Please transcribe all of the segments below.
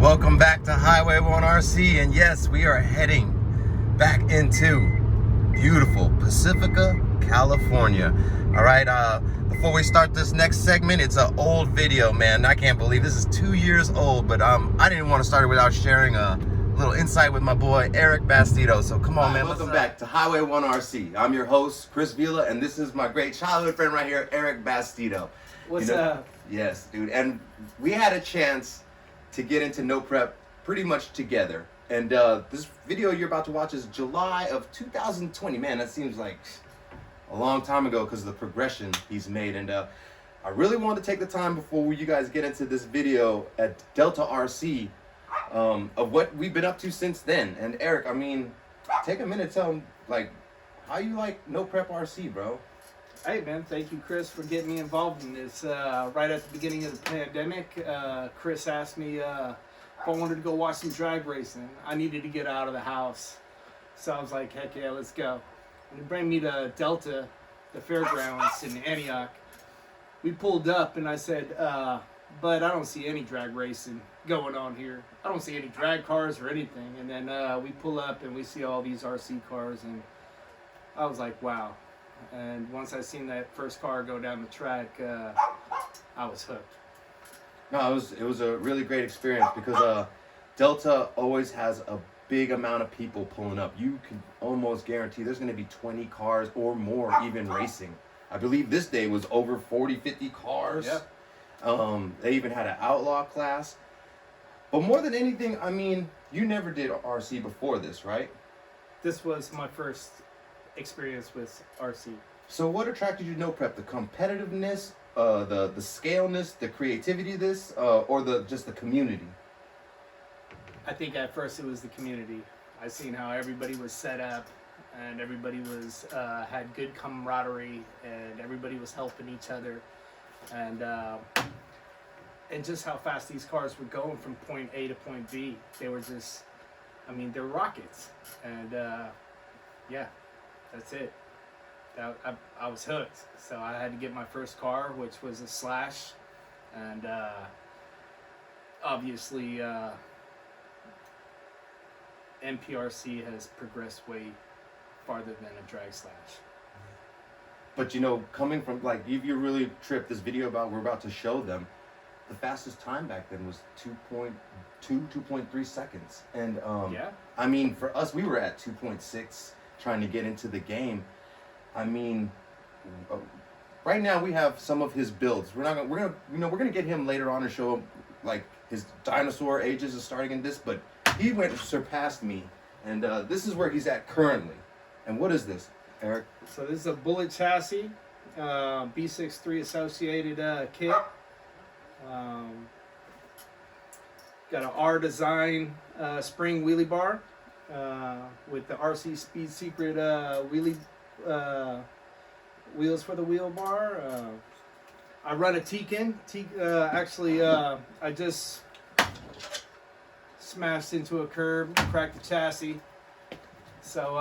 Welcome back to Highway 1 RC, and yes, we are heading back into beautiful Pacifica, California. All right, before we start this next segment, it's an old video, man. I can't believe this is 2 years old, but I didn't want to start it without sharing a little insight with my boy Eric Bastido. So come on, man. Welcome back to Highway 1 RC. I'm your host, Chris Vila, and this is my great childhood friend right here, Eric Bastido. What's up? Yes, dude. And we had a chance to get into No Prep pretty much together. And this video you're about to watch is July of 2020. Man, that seems like a long time ago because of the progression he's made. And I really want to take the time before you guys get into this video at Delta RC of what we've been up to since then. And Eric, I mean, take a minute to tell him, like, how you like No Prep RC, bro? Hey man, thank you Chris for getting me involved in this. Right at the beginning of the pandemic, Chris asked me if I wanted to go watch some drag racing. I needed to get out of the house. So I was like, heck yeah, let's go. And he brought me to Delta, the fairgrounds in Antioch. We pulled up and I said, but I don't see any drag racing going on here. I don't see any drag cars or anything. And then we pull up and we see all these RC cars and I was like, wow. And once I seen that first car go down the track, I was hooked. No, it was a really great experience because Delta always has a big amount of people pulling up. You can almost guarantee there's going to be 20 cars or more even racing. I believe this day was over 40, 50 cars. Yep. They even had an outlaw class. But more than anything, I mean, you never did RC before this, right? This was my first experience with RC. So what attracted you to No Prep? The competitiveness, the scaleness, the creativity of this, or just the community? I think at first it was the community. I seen how everybody was set up and everybody was had good camaraderie and everybody was helping each other and just how fast these cars were going from point A to point B. They were just, I mean, they're rockets. And yeah. That's it. I was hooked. So I had to get my first car, which was a Slash. And obviously, NPRC has progressed way farther than a drag Slash. But you know, coming from, like, if you really tripped this video we're about to show them, the fastest time back then was 2.3 seconds. And yeah. I mean, for us, we were at 2.6. Trying to get into the game. I mean, right now we have some of his builds. We're gonna get him later on and show him like his dinosaur ages is starting in this, but he surpassed me, and this is where he's at currently. And what is this, Eric? So this is a bullet chassis, B63 associated kit. Got an R design spring wheelie bar. With the RC Speed Secret wheelie wheels for the wheel bar. I run a Tekin. Actually, I just smashed into a curb, cracked the chassis. So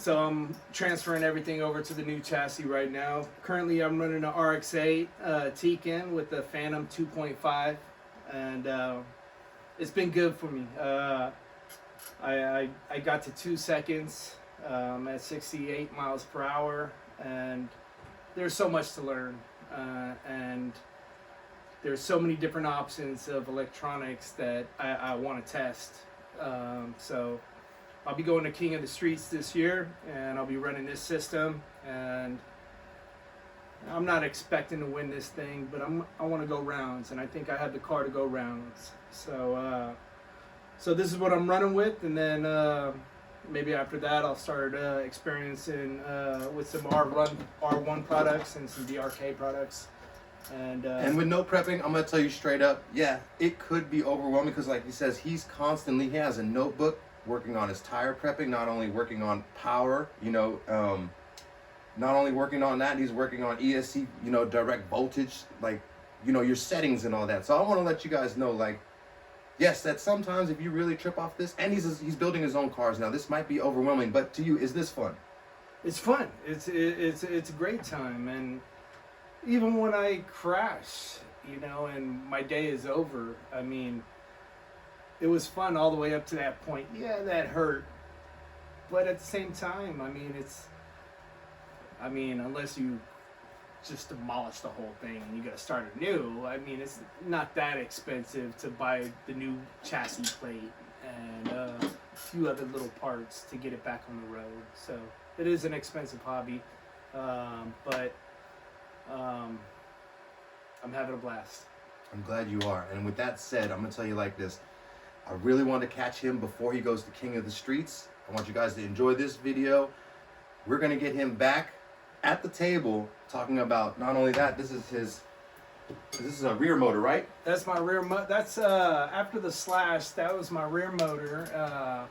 I'm transferring everything over to the new chassis right now. Currently, I'm running an RX-8 Tekin with the Phantom 2.5, and it's been good for me. I got to 2 seconds at 68 miles per hour, and there's so much to learn. And there's so many different options of electronics that I want to test. So I'll be going to King of the Streets this year, and I'll be running this system. And I'm not expecting to win this thing, but I want to go rounds, and I think I have the car to go rounds. So this is what I'm running with, and then maybe after that I'll start experiencing with some R1 products and some DRK products. And with No Prepping, I'm gonna tell you straight up, yeah, it could be overwhelming because, like he says, he has a notebook working on his tire prepping, not only working on power, not only working on that, he's working on ESC, direct voltage, like, your settings and all that. So I want to let you guys know, like, yes, that sometimes if you really trip off this, and he's building his own cars now, this might be overwhelming, but to you, is this fun? It's fun. It's a great time, and even when I crash, you know, and my day is over. I mean, it was fun all the way up to that point. Yeah, that hurt. But at the same time, I mean, unless you just demolish the whole thing and you got to start anew, I mean, it's not that expensive to buy the new chassis plate and a few other little parts to get it back on the road. So it is an expensive hobby, but I'm having a blast. I'm glad you are. And with that said, I'm gonna tell you like this. I really want to catch him before he goes to King of the Streets. I want you guys to enjoy this video. We're gonna get him back at the table talking about not only that, this is a rear motor, right? That's my rear motor. That's after the Slash. That was my rear motor,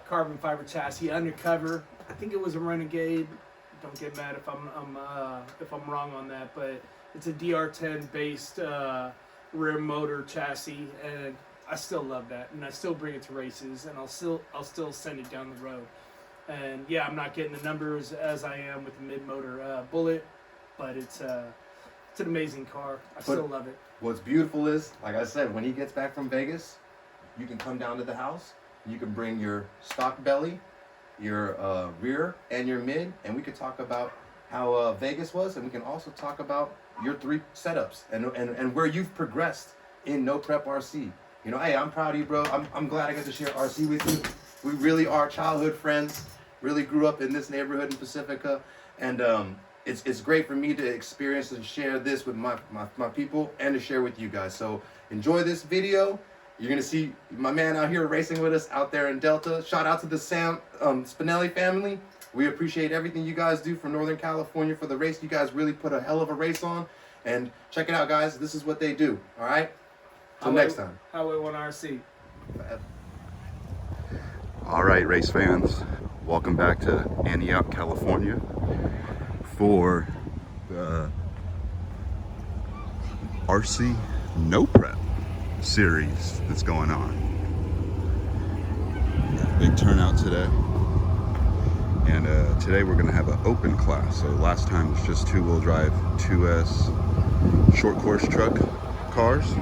carbon fiber chassis, undercover. I think it was a Renegade. Don't get mad if I'm wrong on that, but it's a DR10 based rear motor chassis, and I still love that, and I still bring it to races, and I'll still send it down the road. And yeah, I'm not getting the numbers as I am with the mid-motor Bullet, but it's an amazing car. I still love it. What's beautiful is, like I said, when he gets back from Vegas, you can come down to the house. You can bring your stock belly, your rear, and your mid, and we could talk about how Vegas was, and we can also talk about your 3 setups and where you've progressed in No Prep RC. You know, hey, I'm proud of you, bro. I'm glad I got to share RC with you. We really are childhood friends. Really grew up in this neighborhood in Pacifica, and it's great for me to experience and share this with my people and to share with you guys. So enjoy this video. You're gonna see my man out here racing with us out there in Delta. Shout out to the Spinelli family. We appreciate everything you guys do for Northern California for the race. You guys really put a hell of a race on, and check it out, guys. This is what they do. All right. Till next time. Highway 1 RC. All right, race fans, welcome back to Antioch, California for the RC No Prep series that's going on. Big turnout today, and today we're going to have an open class. So last time was just 2-wheel drive 2S short course truck cars.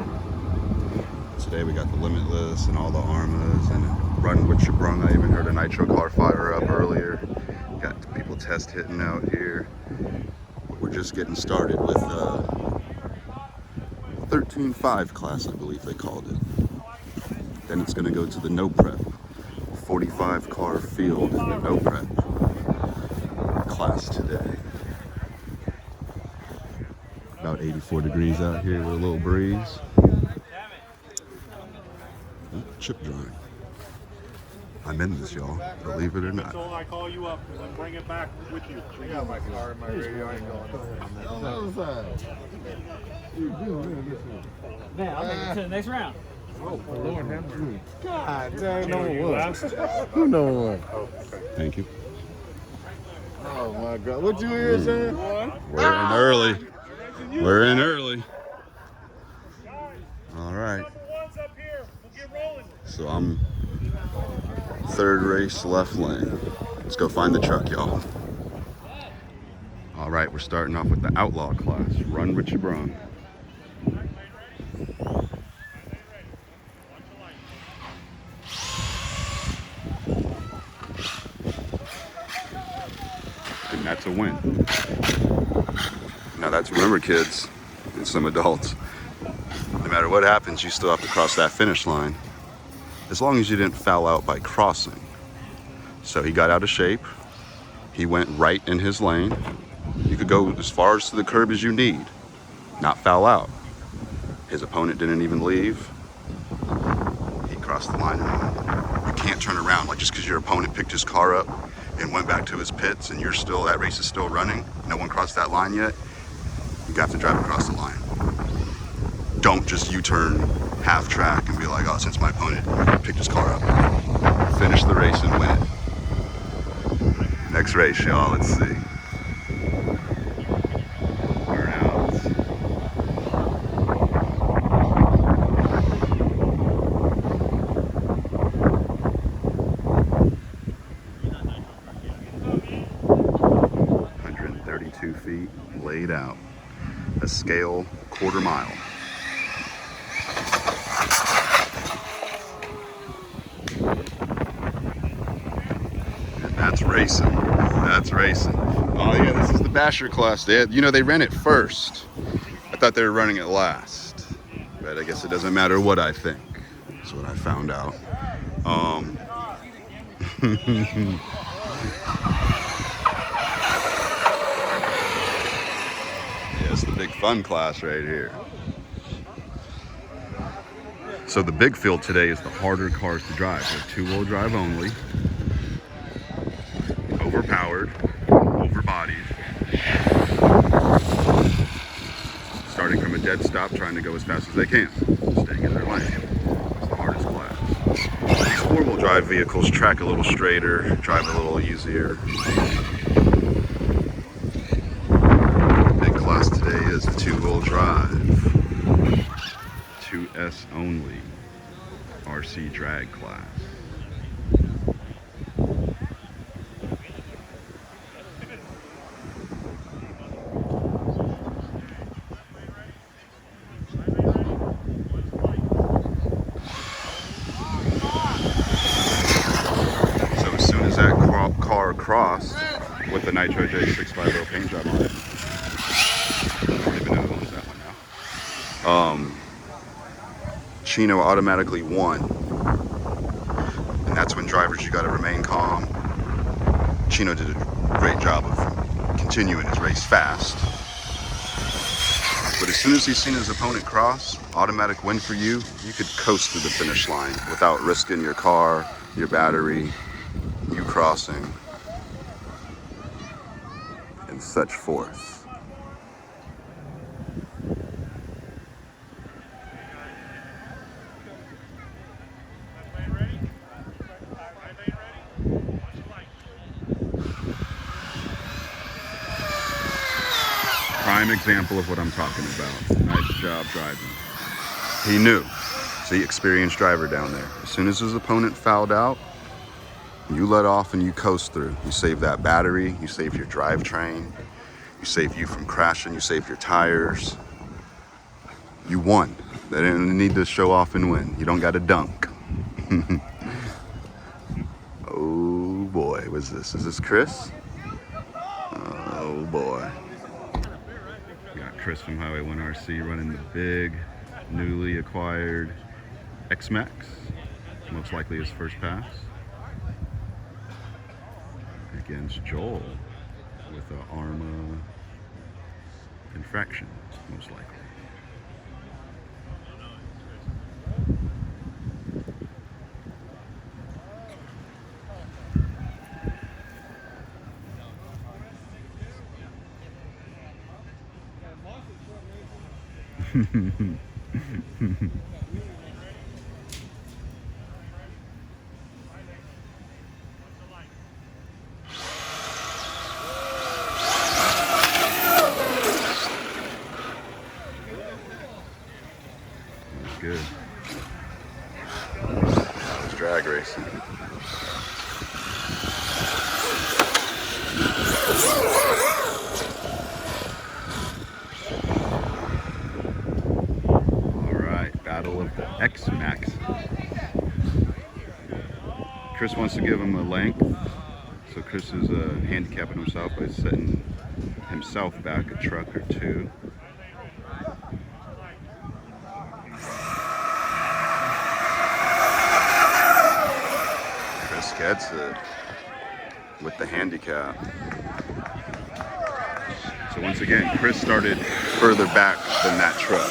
Today we got the Limitless and all the Armas and Run with Chabrung. I even heard a nitro car fire up earlier. Got people test hitting out here. But we're just getting started with 13.5 class, I believe they called it. Then it's going to go to the No Prep 45 car field, the No Prep class today. About 84 degrees out here with a little breeze. Chip drawing. I'm in this, y'all. Believe it or not. So I call you up and bring it back with you. I got my car and my radio. I ain't going. Man, I'll make it to the next round. Oh, Lord have mercy. God damn, No, you no last. Who number 1? Thank you. Oh my God. What you here saying? We're in early. We're in early. All right. So I'm third race left lane. Let's go find the truck, y'all. All right, we're starting off with the Outlaw class. Run with Chabrung. And that's a win. Now that's, remember kids and some adults, no matter what happens, you still have to cross that finish line, as long as you didn't foul out by crossing. So he got out of shape. He went right in his lane. You could go as far as to the curb as you need, not foul out. His opponent didn't even leave. He crossed the line and won. You can't turn around, like just because your opponent picked his car up and went back to his pits and you're still, that race is still running, no one crossed that line yet, you have to drive across the line. Don't just U-turn half track and be like, oh, since my opponent picked his car up. Finish the race and win it. Next race, y'all, let's see. Burnouts. ...132 feet laid out. a scale quarter mile. And that's racing. That's racing. Oh yeah, this is the Basher class. They ran it first. I thought they were running it last, but I guess it doesn't matter what I think. That's what I found out. Yeah, it's the big fun class right here. So the big field today is the harder cars to drive. They're two-wheel drive only, overpowered, overbodied, starting from a dead stop, trying to go as fast as they can, staying in their lane. It's the hardest class. These four-wheel drive vehicles track a little straighter, drive a little easier. The big class today is two-wheel drive, 2S only, RC drag class. Car crossed with the Nitro J650 paint job on it. I don't even know who owns that one now. Chino automatically won. And that's when drivers, you gotta remain calm. Chino did a great job of continuing his race fast. But as soon as he's seen his opponent cross, automatic win for you, you could coast to the finish line without risking your car, your battery, you crossing, and such forth. Prime example of what I'm talking about. Nice job driving. He knew. See, experienced driver down there. As soon as his opponent fouled out, you let off and you coast through. You save that battery, you save your drivetrain, you save you from crashing, you save your tires. You won. They didn't need to show off and win. You don't got to dunk. Oh boy, what's this? Is this Chris? Oh boy. We got Chris from Highway 1 RC running the big, newly acquired X-Max. Most likely his first pass. Against Joel with an ARMA infraction, most likely. Good. That was drag racing. All right, battle of the X-Max. Chris wants to give him a length, so Chris is handicapping himself by setting himself back a truck or two. Gets it with the handicap. So once again, Chris started further back than that truck.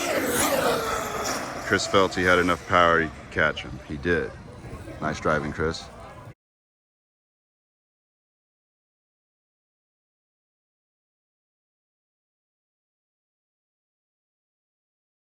Chris felt he had enough power he could catch him. He did. Nice driving, Chris.